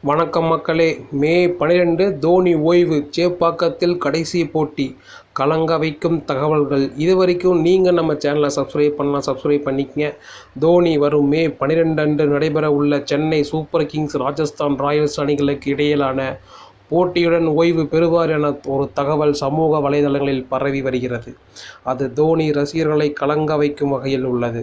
வணக்கம் மக்களே. மே 12 தோனி ஓய்வு, சேப்பாக்கத்தில் கடைசி போட்டி, கலங்க வைக்கும் தகவல்கள். இதுவரைக்கும் நீங்கள் நம்ம சேனலை சப்ஸ்கிரைப் பண்ணலாம், சப்ஸ்கிரைப் பண்ணிக்கங்க. தோனி வரும் மே 12 அன்று நடைபெற உள்ள Chennai super Kings Rajasthan Royals அணிகளுக்கு இடையிலான போட்டியுடன் ஓய்வு பெறுவார் என ஒரு தகவல் சமூக வலைதளங்களில் பரவி வருகிறது. அது தோனி ரசிகர்களை கலங்க வைக்கும் வகையில் உள்ளது.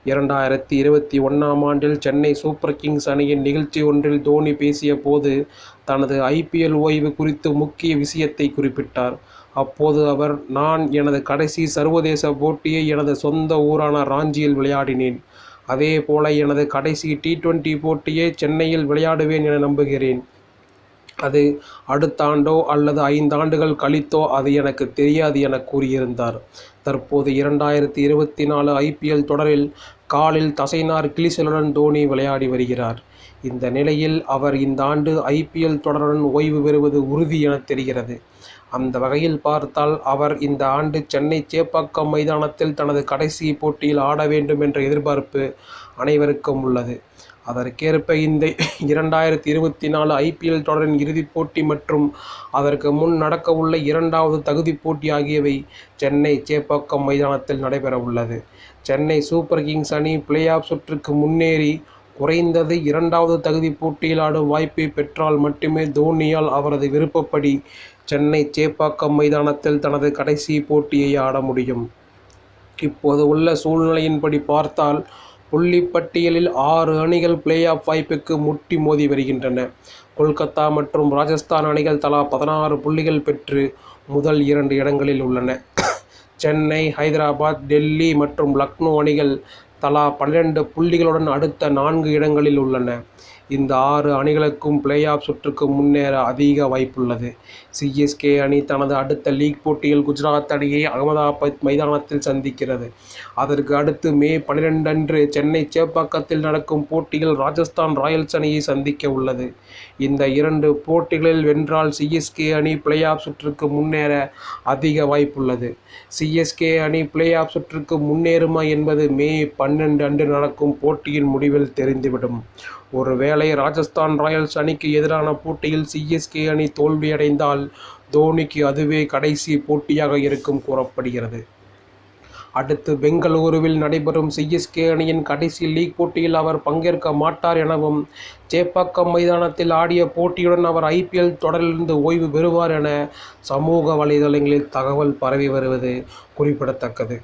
2021ஆம் ஆண்டில் சென்னை சூப்பர் கிங்ஸ் அணியின் நிகழ்ச்சி ஒன்றில் தோனி பேசிய போது தனது IPL ஓய்வு குறித்து முக்கிய விஷயத்தை குறிப்பிட்டார். அப்போது அவர், நான் எனது கடைசி சர்வதேச போட்டியை எனது சொந்த ஊரான ராஞ்சியில் விளையாடினேன். அதே போல எனது கடைசி T20 போட்டியை சென்னையில் விளையாடுவேன் என நம்புகிறேன். அது அடுத்த ஆண்டோ அல்லது 5 ஆண்டுகள் கழித்தோ அது எனக்கு தெரியாது என கூறியிருந்தார். தற்போது 2024 IPL தொடரில் காலில் தசைநார் கிழிசலுடன் தோனி விளையாடி வருகிறார். இந்த நிலையில் அவர் இந்த ஆண்டு IPL தொடருடன் ஓய்வு பெறுவது உறுதி என தெரிகிறது. அந்த வகையில் பார்த்தால் அவர் இந்த ஆண்டு சென்னை சேப்பாக்கம் மைதானத்தில் தனது கடைசி போட்டியில் ஆட வேண்டும் என்ற எதிர்பார்ப்பு அனைவருக்கும் உள்ளது. அதற்கேற்ப இந்த 2024 IPL தொடரின் இறுதிப் போட்டி மற்றும் அதற்கு முன் நடக்கவுள்ள 2வது தகுதிப் போட்டி ஆகியவை சென்னை சேப்பாக்கம் மைதானத்தில் நடைபெற உள்ளது. சென்னை சூப்பர் கிங்ஸ் அணி பிளே ஆஃப் சுற்றுக்கு முன்னேறி குறைந்தது 2வது தகுதிப் போட்டியில் ஆடும் வாய்ப்பை பெற்றால் மட்டுமே தோனியால் அவரது விருப்பப்படி சென்னை சேப்பாக்கம் மைதானத்தில் தனது கடைசி போட்டியை ஆட முடியும். இப்போது உள்ள சூழ்நிலையின்படி பார்த்தால் புள்ளிப்பட்டியலில் 6 அணிகள் பிளே ஆஃப் வாய்ப்புக்கு முட்டி மோதி வருகின்றன. கொல்கத்தா மற்றும் ராஜஸ்தான் அணிகள் தலா 16 புள்ளிகள் பெற்று முதல் 2 இடங்களில் உள்ளன. சென்னை, ஹைதராபாத், டெல்லி மற்றும் லக்னோ அணிகள் தலா 12 புள்ளிகளுடன் அடுத்த 4 இடங்களில் உள்ளன. இந்த 6 அணிகளுக்கும் பிளே ஆஃப் சுற்றுக்கு முன்னேற அதிக வாய்ப்புள்ளது. CSK அணி தனது அடுத்த லீக் போட்டியில் குஜராத் அணியை அகமதாபாத் மைதானத்தில் சந்திக்கிறது. அதற்கு அடுத்து மே 12 அன்று சென்னை சேப்பாக்கத்தில் நடக்கும் போட்டியில் ராஜஸ்தான் ராயல்ஸ் அணியை சந்திக்க உள்ளது. இந்த 2 போட்டிகளில் வென்றால் CSK அணி பிளே ஆஃப் சுற்றுக்கு முன்னேற அதிக வாய்ப்புள்ளது. CSK அணி பிளே ஆஃப் சுற்றுக்கு முன்னேறுமா என்பது மே 12 அன்று நடக்கும் போட்டியின் முடிவில் தெரிந்துவிடும். ஒருவேளை ராஜஸ்தான் ராயல்ஸ் அணிக்கு எதிரான போட்டியில் CSK அணி தோல்வியடைந்தால் தோனிக்கு அதுவே கடைசி போட்டியாக இருக்கும் கூறப்படுகிறது. அடுத்து பெங்களூருவில் நடைபெறும் CSK அணியின் கடைசி லீக் போட்டியில் அவர் பங்கேற்க மாட்டார் எனவும், சேப்பாக்கம் மைதானத்தில் ஆடிய போட்டியுடன் அவர் IPL தொடரிலிருந்து ஓய்வு பெறுவார் என சமூக வலைதளங்களில் தகவல் பரவி வருவது குறிப்பிடத்தக்கது.